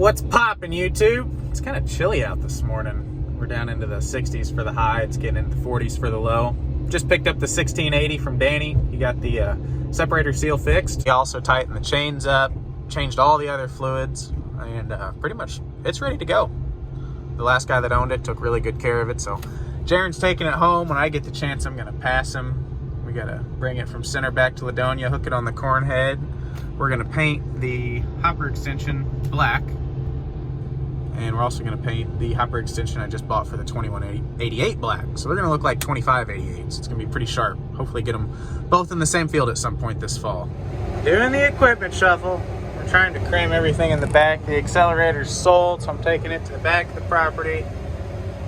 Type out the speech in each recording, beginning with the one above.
What's poppin', YouTube? It's kind of chilly out this morning. We're down into the 60s for the high. It's getting into the 40s for the low. Just picked up the 1680 from Danny. He got the separator seal fixed. He also tightened the chains up, changed all the other fluids, and pretty much it's ready to go. The last guy that owned it took really good care of it, so Jaren's taking it home. When I get the chance, I'm gonna pass him. We gotta bring it from center back to Ladonia, hook it on the corn head. We're gonna paint the hopper extension black, and we're also gonna paint the hopper extension I just bought for the 2188 black. So they're gonna look like 2588s. It's gonna be pretty sharp. Hopefully get them both in the same field at some point this fall. Doing the equipment shuffle. We're trying to cram everything in the back. The accelerator's sold, so I'm taking it to the back of the property.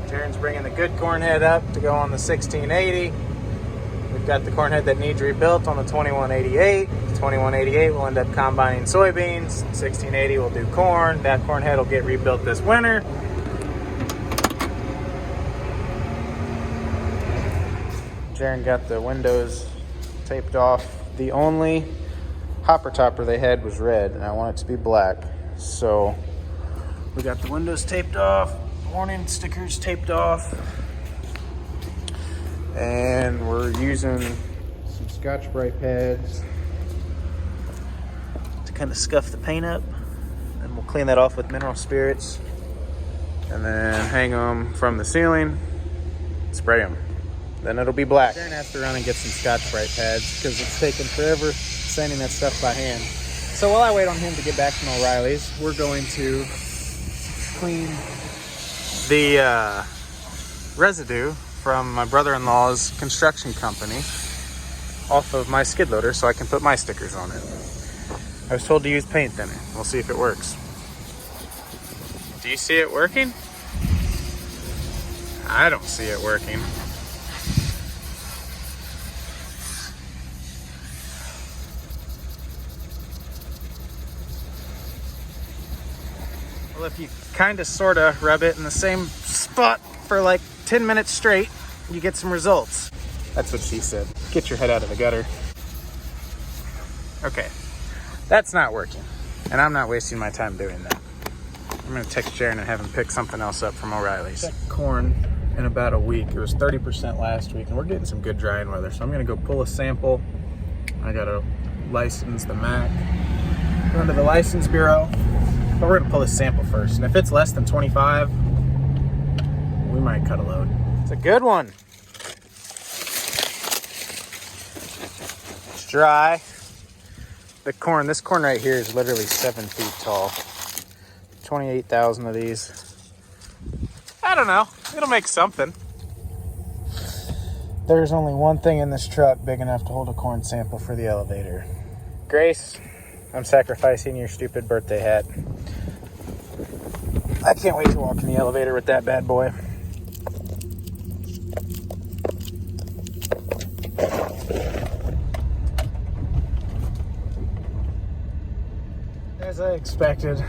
Jaren's bringing the good corn head up to go on the 1680. We've got the corn head that needs rebuilt on the 2188. The 2188 will end up combining soybeans. 1680 will do corn. That corn head will get rebuilt this winter. Jaren got the windows taped off. The only hopper topper they had was red, and I want it to be black. So we got the windows taped off, warning stickers taped off. And we're using some Scotch-Brite pads to kind of scuff the paint up. And we'll clean that off with mineral spirits. And then hang them from the ceiling, spray them. Then it'll be black. Jaren has to run and get some Scotch-Brite pads because it's taking forever sanding that stuff by hand. So while I wait on him to get back from O'Reilly's, we're going to clean the residue from my brother-in-law's construction company off of my skid loader so I can put my stickers on it. I was told to use paint thinner. We'll see if it works. Do you see it working? I don't see it working. Well, if you kind of sort of rub it in the same spot for like 10 minutes straight, you get some results. That's what she said. Get your head out of the gutter. Okay, that's not working, and I'm not wasting my time doing that. I'm gonna text Jaren and have him pick something else up from O'Reilly's. Corn in about a week. It was 30% last week, and we're getting some good drying weather, so I'm gonna go pull a sample. I gotta license the MAC. Go into the license bureau, but we're gonna pull this sample first, and if it's less than 25, we might cut a load. It's a good one. It's dry. This corn right here is literally 7 feet tall. 28,000 of these. I don't know. It'll make something. There's only one thing in this truck big enough to hold a corn sample for the elevator. Grace, I'm sacrificing your stupid birthday hat. I can't wait to walk in the elevator with that bad boy. As I expected,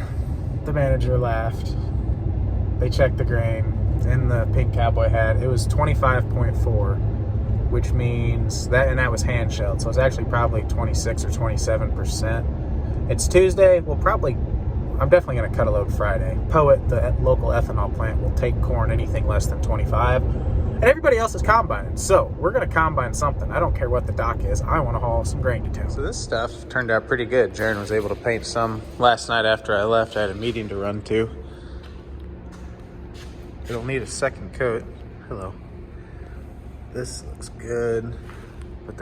the manager laughed. They checked the grain in the pink cowboy hat. It was 25.4, which means that, and that was hand shelled, so it's actually probably 26 or 27%. It's Tuesday. I'm definitely going to cut a load Friday. Poet, the local ethanol plant, will take corn anything less than 25. And everybody else is combining. So we're going to combine something. I don't care what the dock is. I want to haul some grain to town. So this stuff turned out pretty good. Jaren was able to paint some last night after I left. I had a meeting to run to. It'll need a second coat. Hello. This looks good. But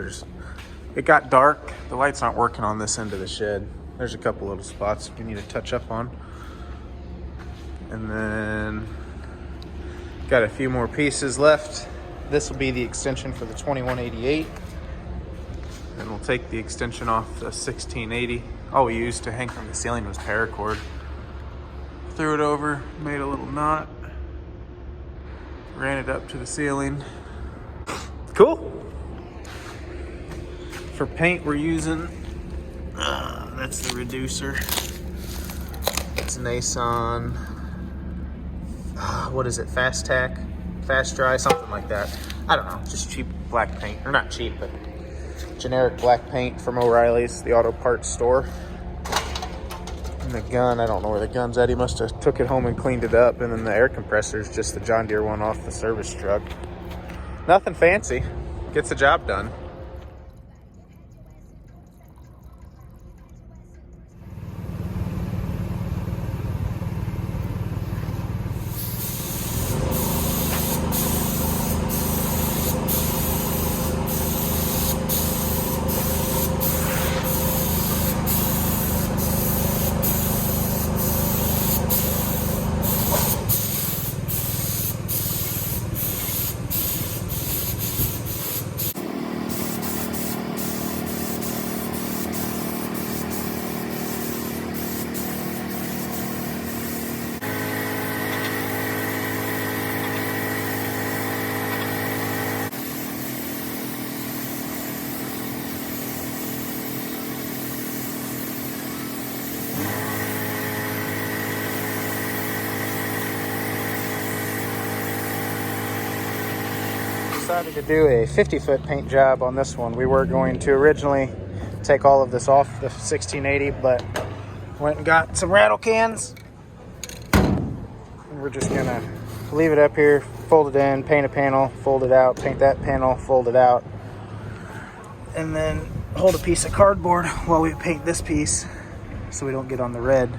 it got dark. The lights aren't working on this end of the shed. There's a couple little spots we need to touch up on. And then got a few more pieces left. This will be the extension for the 2188. And we'll take the extension off the 1680. All we used to hang from the ceiling was paracord. Threw it over, made a little knot, ran it up to the ceiling. Cool. For paint, we're using, that's the reducer. It's Nason. What is it? Fast Tack? Fast Dry? Something like that. I don't know. Just cheap black paint. Or not cheap, but generic black paint from O'Reilly's, the auto parts store. And the gun, I don't know where the gun's at. He must have took it home and cleaned it up. And then the air compressor is just the John Deere one off the service truck. Nothing fancy. Gets the job done. Decided to do a 50-foot paint job on this one. We were going to originally take all of this off the 1680, but went and got some rattle cans. And we're just gonna leave it up here, fold it in, paint a panel, fold it out, paint that panel, fold it out, and then hold a piece of cardboard while we paint this piece so we don't get on the red,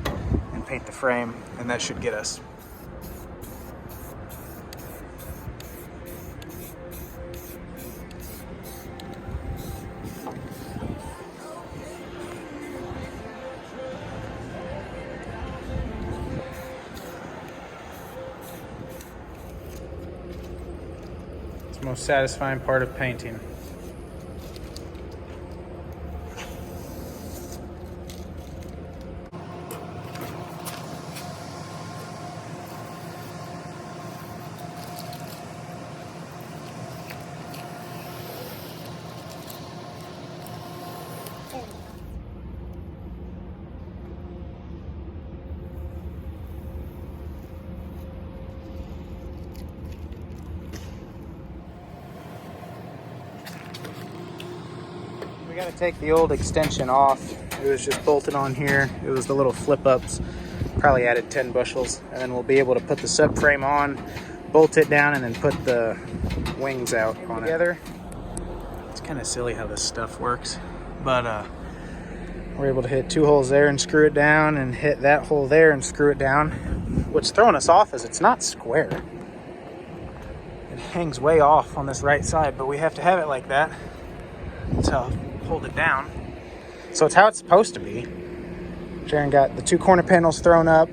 and paint the frame, and that should get us. Most satisfying part of painting. We got to take the old extension off. It was just bolted on here. It was the little flip ups. Probably added 10 bushels. And then we'll be able to put the subframe on, bolt it down, and then put the wings out on together. It's kind of silly how this stuff works. But we're able to hit 2 holes there and screw it down, and hit that hole there and screw it down. What's throwing us off is it's not square. It hangs way off on this right side, but we have to have it like that to hold it down. So it's how it's supposed to be. Jaron got the 2 corner panels thrown up.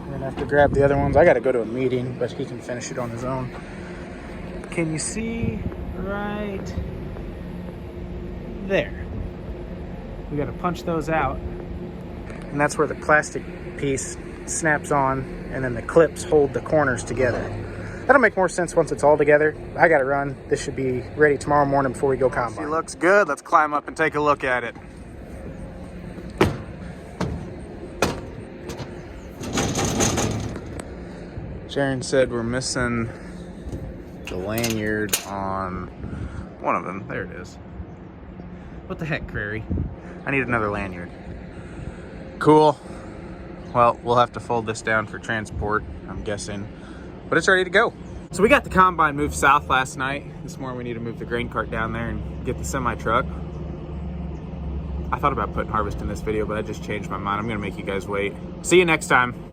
We're gonna have to grab the other ones. I gotta go to a meeting, but he can finish it on his own. Can you see right there? We gotta punch those out. And that's where the plastic piece snaps on, and then the clips hold the corners together. That'll make more sense once it's all together. I gotta run. This should be ready tomorrow morning before we go combine. It looks good. Let's climb up and take a look at it. Jaron said we're missing the lanyard on one of them. There it is. What the heck, Prairie? I need another lanyard. Cool. Well, we'll have to fold this down for transport, I'm guessing. But it's ready to go. So we got the combine moved south last night. This morning we need to move the grain cart down there and get the semi truck. I thought about putting harvest in this video, but I just changed my mind. I'm gonna make you guys wait. See you next time.